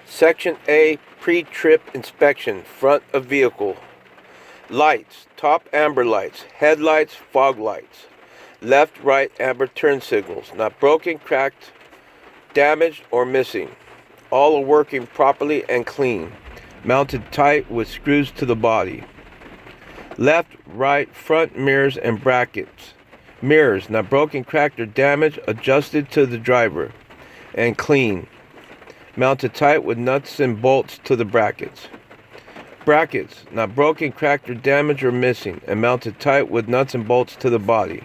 Section A, pre-trip inspection, front of vehicle. Lights, top amber lights, headlights, fog lights. Left, right amber turn signals, not broken, cracked, damaged, or missing. All are working properly and clean, mounted tight with screws to the body. Left, right, front mirrors and brackets. Mirrors, not broken, cracked, or damaged, adjusted to the driver, and clean. Mounted tight with nuts and bolts to the brackets. Brackets, not broken, cracked, or damaged, or missing, and mounted tight with nuts and bolts to the body.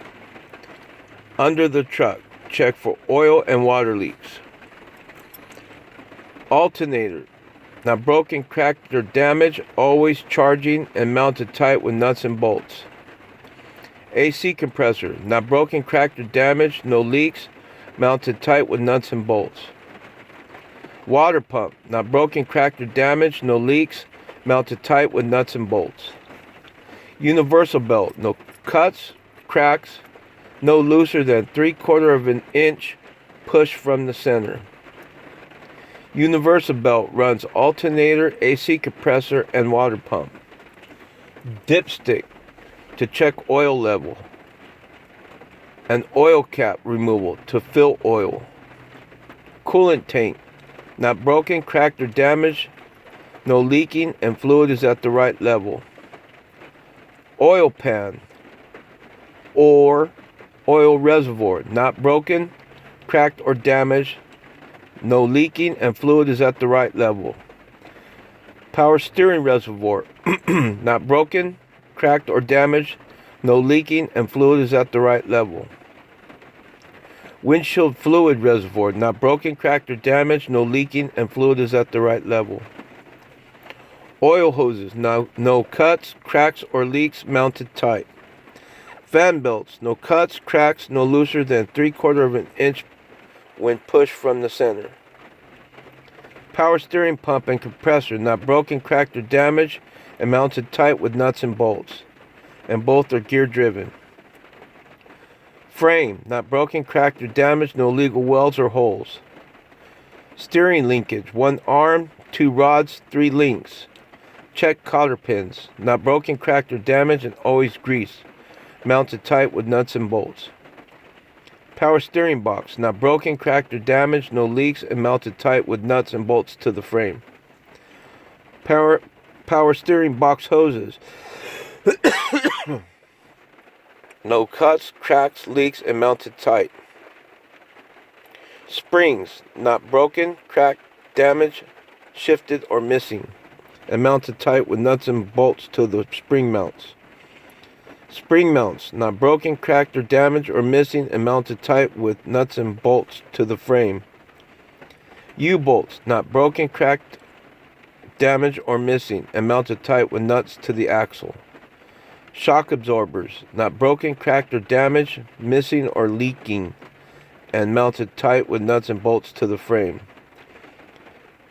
Under the truck, check for oil and water leaks. Alternator, not broken, cracked, or damaged, always charging and mounted tight with nuts and bolts. AC compressor, not broken, cracked, or damaged, no leaks, mounted tight with nuts and bolts. Water pump, not broken, cracked, or damaged, no leaks, mounted tight with nuts and bolts. Universal belt, no cuts, cracks, no looser than 3/4 of an inch, push from the center. Universal belt runs alternator, AC compressor, and water pump. Dipstick to check oil level. An oil cap removal to fill oil. Coolant tank, not broken, cracked, or damaged, no leaking, and fluid is at the right level. Oil pan or oil reservoir, not broken, cracked, or damaged, no leaking, and fluid is at the right level. Power steering reservoir, not broken, cracked, or damaged, no leaking, and fluid is at the right level. Windshield fluid reservoir, not broken, cracked, or damaged, no leaking, and fluid is at the right level. Oil hoses, no cuts, cracks, or leaks, mounted tight. Fan belts, no cuts, cracks, no looser than 3/4 of an inch when pushed from the center. Power steering pump and compressor, not broken, cracked, or damaged, and mounted tight with nuts and bolts, and both are gear driven. Frame, not broken, cracked, or damaged, no legal welds or holes. Steering linkage, 1 arm, 2 rods, 3 links. Check cotter pins, not broken, cracked, or damaged, and always greased, mounted tight with nuts and bolts. Power steering box, not broken, cracked, or damaged, no leaks, and mounted tight with nuts and bolts to the frame. Power steering box hoses, no cuts, cracks, leaks, and mounted tight. Springs, not broken, cracked, damaged, shifted, or missing, and mounted tight with nuts and bolts to the spring mounts. Spring mounts, not broken, cracked, or damaged, or missing, and mounted tight with nuts and bolts to the frame. U-bolts, not broken, cracked, damaged, or missing, and mounted tight with nuts to the axle. Shock absorbers, not broken, cracked, or damaged, missing, or leaking, and mounted tight with nuts and bolts to the frame.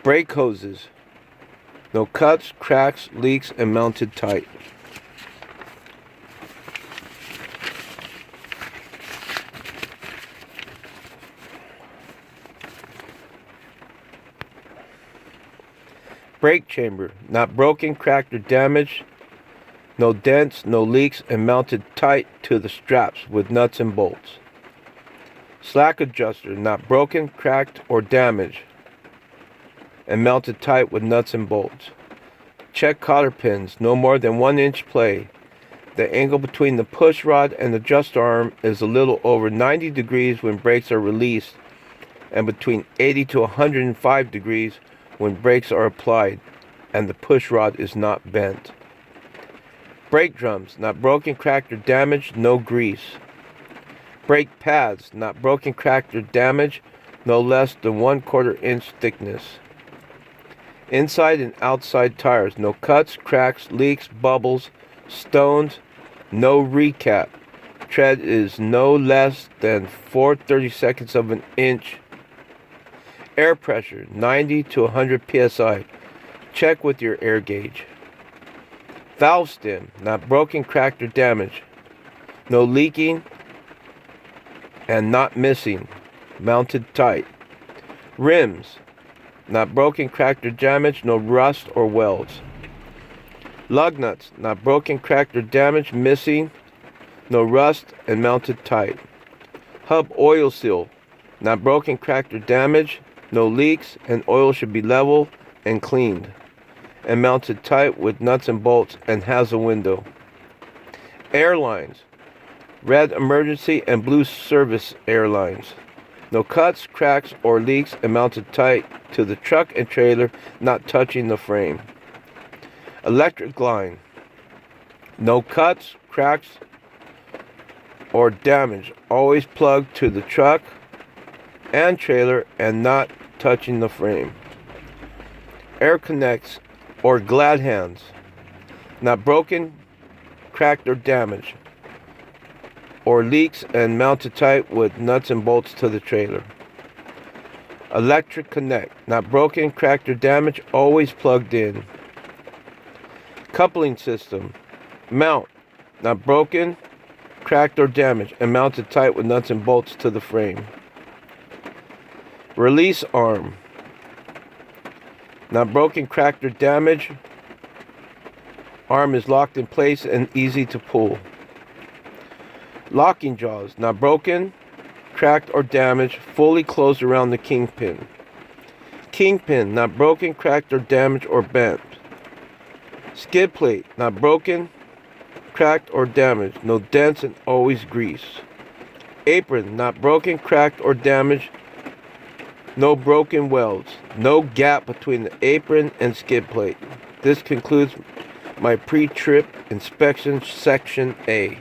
Brake hoses, no cuts, cracks, leaks, and mounted tight. Brake chamber, not broken, cracked, or damaged, no dents, no leaks, and mounted tight to the straps with nuts and bolts. Slack adjuster, not broken, cracked, or damaged, and mounted tight with nuts and bolts. Check cotter pins, no more than 1 inch play. The angle between the push rod and the adjuster arm is a little over 90 degrees when brakes are released, and between 80 to 105 degrees when brakes are applied and the push rod is not bent. Brake drums, not broken, cracked, or damaged, no grease. Brake pads, not broken, cracked, or damaged, no less than 1/4 inch thickness. Inside and outside tires, no cuts, cracks, leaks, bubbles, stones, no recap. Tread is no less than 4/32 of an inch. Air pressure, 90 to 100 psi. Check with your air gauge. Valve stem, not broken, cracked, or damaged. No leaking and not missing. Mounted tight. Rims, not broken, cracked, or damaged, no rust or welds. Lug nuts, not broken, cracked, or damaged, missing, no rust, and mounted tight. Hub oil seal, not broken, cracked, or damaged, no leaks, and oil should be level and cleaned, and mounted tight with nuts and bolts, and has a window. Airlines, red emergency and blue service airlines. No cuts, cracks, or leaks, and mounted tight to the truck and trailer, not touching the frame. Electric line, no cuts, cracks, or damage, always plugged to the truck and trailer and not touching the frame. Air connects or glad hands, not broken, cracked, or damaged, or leaks, and mounted tight with nuts and bolts to the trailer. Electric connect, not broken, cracked, or damaged, always plugged in. Coupling system, mount, not broken, cracked, or damaged, and mounted tight with nuts and bolts to the frame. Release arm, not broken, cracked, or damaged, arm is locked in place and easy to pull. Locking jaws, not broken, cracked, or damaged, fully closed around the kingpin. Kingpin, not broken, cracked, or damaged, or bent. Skid plate, not broken, cracked, or damaged, no dents, and always grease. Apron, not broken, cracked, or damaged, no broken welds, no gap between the apron and skid plate. This concludes my pre-trip inspection section A.